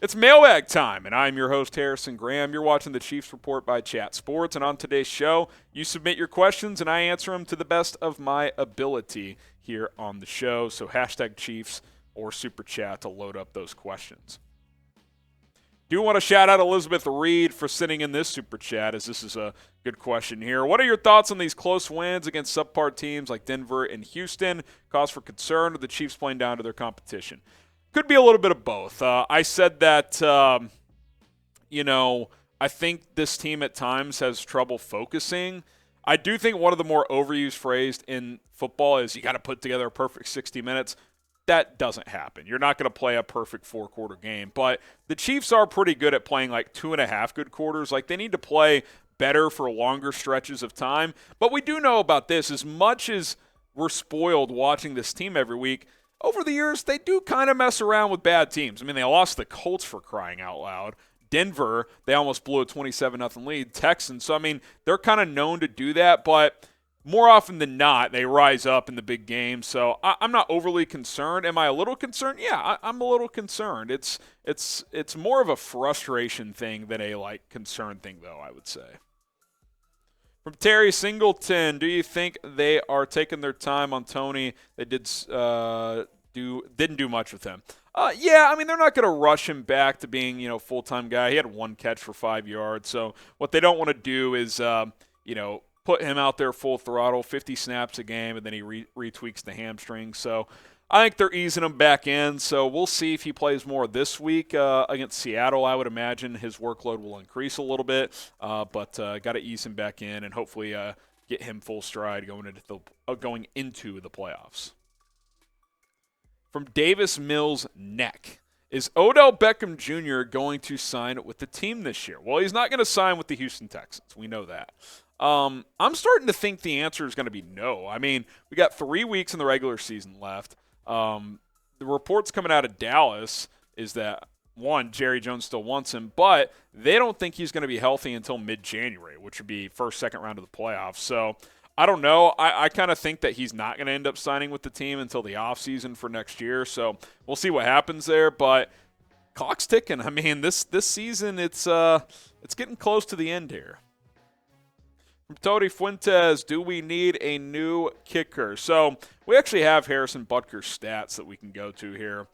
It's mailbag time, and I'm your host, Harrison Graham. You're watching the Chiefs Report by Chat Sports, and on today's show, you submit your questions, and I answer them to the best of my ability here on the show. So hashtag Chiefs or Super Chat to load up those questions. Do want to shout out Elizabeth Reed for sending in this Super Chat, as this is a good question here. What are your thoughts on these close wins against subpar teams like Denver and Houston? Cause for concern with the Chiefs playing down to their competition? Could be a little bit of both. I said that, I think this team at times has trouble focusing. I do think one of the more overused phrases in football is you got to put together a perfect 60 minutes. That doesn't happen. You're not going to play a perfect four-quarter game. But the Chiefs are pretty good at playing like 2.5 good quarters. Like they need to play better for longer stretches of time. But we do know about this. As much as we're spoiled watching this team every week, over the years, they do kind of mess around with bad teams. I mean, they lost the Colts for crying out loud. Denver, they almost blew a 27-0 lead. Texans, so I mean, they're kind of known to do that, but more often than not, they rise up in the big games. So I'm not overly concerned. Am I a little concerned? Yeah, I'm a little concerned. It's more of a frustration thing than a concern thing, though, I would say. From Terry Singleton, do you think they are taking their time on Toney? They didn't do much with him. Yeah, I mean, they're not going to rush him back to being, full-time guy. He had one catch for 5 yards. So what they don't want to do is, put him out there full throttle, 50 snaps a game, and then he retweaks the hamstring. So I think they're easing him back in. So we'll see if he plays more this week against Seattle. I would imagine his workload will increase a little bit, but got to ease him back in and hopefully get him full stride going into the playoffs. From Davis Mills Neck. Is Odell Beckham Jr. going to sign with the team this year? Well, he's not going to sign with the Houston Texans. We know that. I'm starting to think the answer is going to be no. I mean, we got 3 weeks in the regular season left. The reports coming out of Dallas is that, one, Jerry Jones still wants him, but they don't think he's going to be healthy until mid-January, which would be first, second round of the playoffs. So I don't know. I kind of think that he's not going to end up signing with the team until the offseason for next year. So we'll see what happens there, but clock's ticking. I mean, this season, it's getting close to the end here. From Tony Fuentes, do we need a new kicker? So we actually have Harrison Butker's stats that we can go to here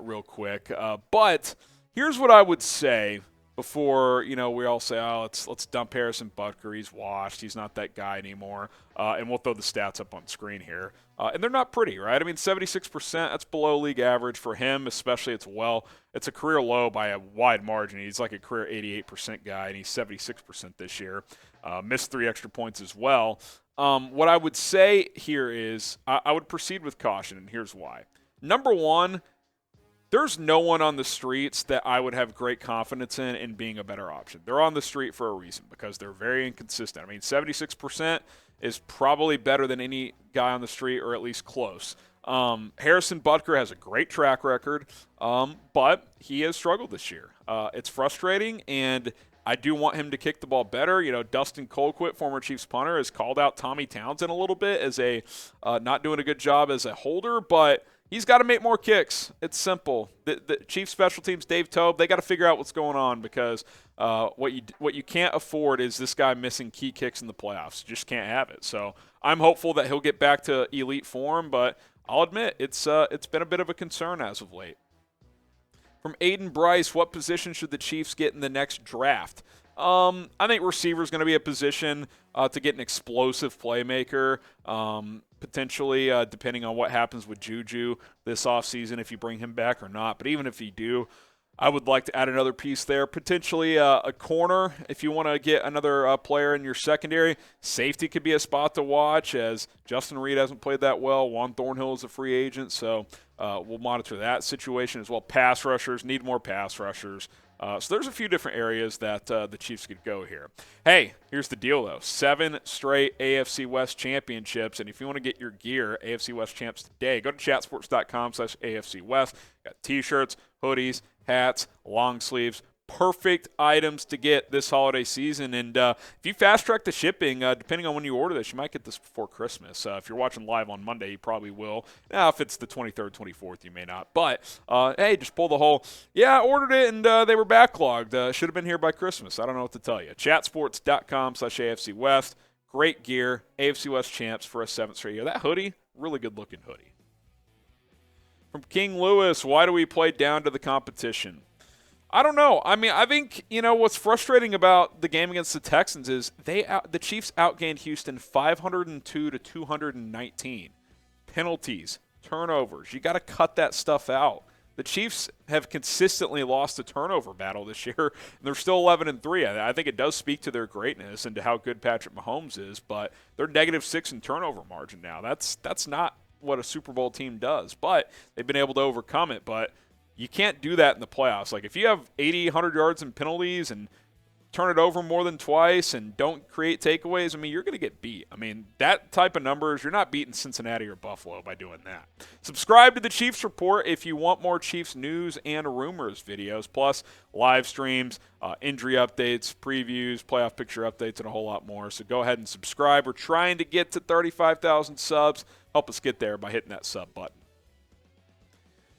real quick. But here's what I would say before, we all say, oh, let's dump Harrison Butker. He's washed. He's not that guy anymore. And we'll throw the stats up on screen here. And they're not pretty, right? I mean, 76%, that's below league average for him, especially it's a career low by a wide margin. He's like a career 88% guy, and he's 76% this year. Missed 3 extra points as well. What I would say here is I would proceed with caution, and here's why. Number one, there's no one on the streets that I would have great confidence in being a better option. They're on the street for a reason because they're very inconsistent. I mean, 76% is probably better than any guy on the street, or at least close. Harrison Butker has a great track record, but he has struggled this year. It's frustrating, and I do want him to kick the ball better. Dustin Colquitt, former Chiefs punter, has called out Tommy Townsend a little bit as not doing a good job as a holder, but he's got to make more kicks. It's simple. The Chiefs special teams, Dave Toub, they got to figure out what's going on because what you can't afford is this guy missing key kicks in the playoffs. You just can't have it. So I'm hopeful that he'll get back to elite form, but I'll admit it's been a bit of a concern as of late. From Aiden Bryce, what position should the Chiefs get in the next draft? I think receiver is going to be a position to get an explosive playmaker, potentially depending on what happens with Juju this offseason, if you bring him back or not. But even if you do, I would like to add another piece there, potentially a corner if you want to get another player in your secondary. Safety could be a spot to watch as Justin Reed hasn't played that well. Juan Thornhill is a free agent, so we'll monitor that situation as well. Pass rushers, need more pass rushers. So there's a few different areas that the Chiefs could go here. Hey, here's the deal, though. 7 straight AFC West championships, and if you want to get your gear, AFC West champs today, go to chatsports.com/AFC West. Got T-shirts, hoodies, hats, long sleeves, perfect items to get this holiday season. And if you fast track the shipping, depending on when you order this, you might get this before Christmas. If you're watching live on Monday, you probably will. Now, if it's the 23rd, 24th, you may not. But, hey, just pull the whole, I ordered it and they were backlogged. Should have been here by Christmas. I don't know what to tell you. Chatsports.com/AFC West. Great gear. AFC West champs for a 7th straight year. That hoodie, really good-looking hoodie. From King Lewis, why do we play down to the competition? I don't know. I mean, I think, what's frustrating about the game against the Texans is the Chiefs outgained Houston 502 to 219. Penalties, turnovers. You got to cut that stuff out. The Chiefs have consistently lost the turnover battle this year, and they're still 11-3. I think it does speak to their greatness and to how good Patrick Mahomes is, but they're -6 in turnover margin now. That's not what a Super Bowl team does, but they've been able to overcome it. But you can't do that in the playoffs. Like, if you have 80, 100 yards in penalties and turn it over more than twice and don't create takeaways, I mean, you're going to get beat. I mean, that type of numbers, you're not beating Cincinnati or Buffalo by doing that. Subscribe to the Chiefs Report if you want more Chiefs news and rumors videos, plus live streams, injury updates, previews, playoff picture updates, and a whole lot more. So go ahead and subscribe. We're trying to get to 35,000 subs. Help us get there by hitting that sub button.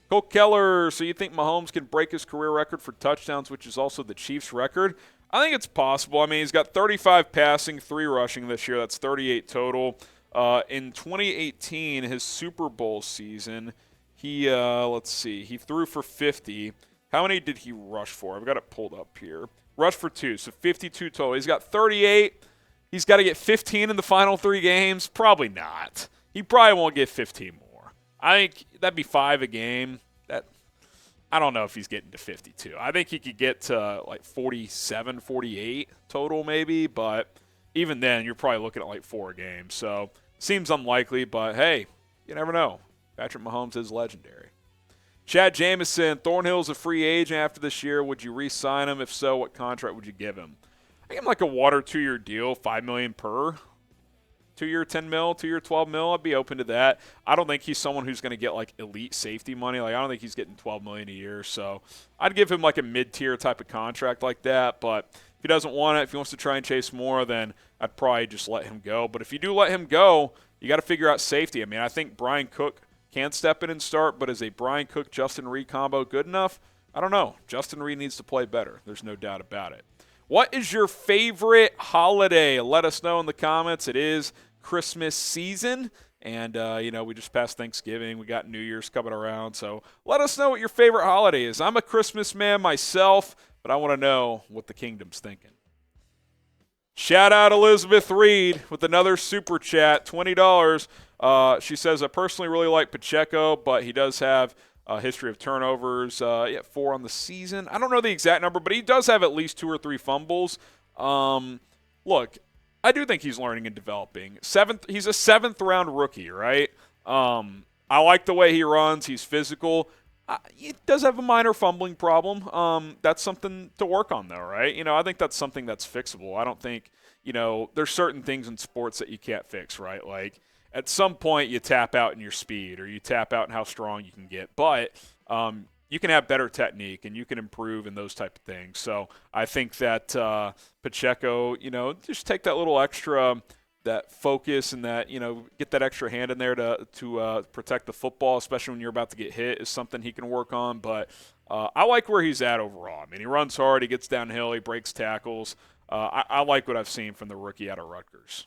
Cole Keller, so you think Mahomes can break his career record for touchdowns, which is also the Chiefs' record? I think it's possible. I mean, he's got 35 passing, 3 rushing this year. That's 38 total. In 2018, his Super Bowl season, he threw for 50. How many did he rush for? I've got it pulled up here. Rushed for 2, so 52 total. He's got 38. He's got to get 15 in the final 3 games? Probably not. He probably won't get 15 more. I think that'd be 5 a game. I don't know if he's getting to 52. I think he could get to like 47, 48 total maybe, but even then you're probably looking at like 4 a game. So seems unlikely, but hey, you never know. Patrick Mahomes is legendary. Chad Jamison, Thornhill's a free agent after this year. Would you re-sign him? If so, what contract would you give him? I give him like a water 2-year deal, $5 million per. 2-year $10 million, 2-year $12 million. I'd be open to that. I don't think he's someone who's going to get like elite safety money. Like, I don't think he's getting $12 million a year. So I'd give him like a mid-tier type of contract like that. But if he doesn't want it, if he wants to try and chase more, then I'd probably just let him go. But if you do let him go, you got to figure out safety. I mean, I think Brian Cook can step in and start, but is a Brian Cook Justin Reed combo good enough? I don't know. Justin Reed needs to play better. There's no doubt about it. What is your favorite holiday? Let us know in the comments. It is Christmas season, and we just passed Thanksgiving. We got New Year's coming around, so let us know what your favorite holiday is. I'm a Christmas man myself, but I want to know what the kingdom's thinking. Shout out Elizabeth Reed with another super chat, $20. She says, I personally really like Pacheco, but he does have a history of turnovers. 4 on the season. I don't know the exact number, but he does have at least 2 or 3 fumbles. Look, I do think he's learning and developing. He's a 7th-round rookie, right? I like the way he runs. He's physical. He does have a minor fumbling problem. That's something to work on, though, right? I think that's something that's fixable. I don't think, there's certain things in sports that you can't fix, right? Like, at some point you tap out in your speed or you tap out in how strong you can get. But you can have better technique and you can improve in those type of things. So I think that Pacheco, just take that little extra, that focus and that, get that extra hand in there to protect the football, especially when you're about to get hit, is something he can work on. But I like where he's at overall. I mean, he runs hard, he gets downhill, he breaks tackles. I like what I've seen from the rookie out of Rutgers.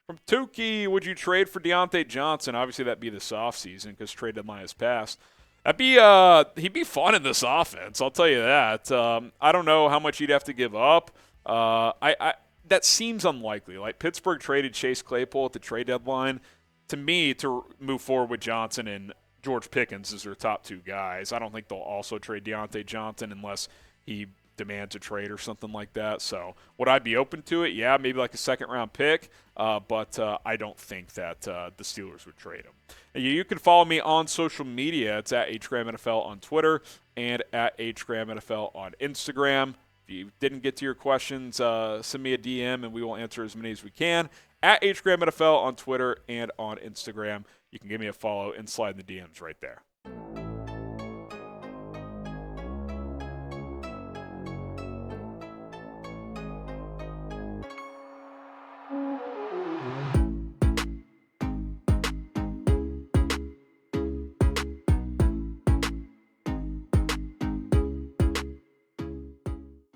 From Tukey, would you trade for Diontae Johnson? Obviously, that'd be this offseason because trade deadline has passed. He'd be fun in this offense, I'll tell you that. I don't know how much he'd have to give up. That seems unlikely. Like, Pittsburgh traded Chase Claypool at the trade deadline. To me, to move forward with Johnson and George Pickens as their top 2 guys, I don't think they'll also trade Diontae Johnson unless he demands a trade or something like that. So would I be open to it? Yeah, maybe like a 2nd-round pick, but I don't think that the Steelers would trade him. Now, you can follow me on social media. It's at HGramNFL on Twitter and at HGramNFL on Instagram. If you didn't get to your questions, send me a DM and we will answer as many as we can. At HGramNFL on Twitter and on Instagram. You can give me a follow and slide in the DMs right there.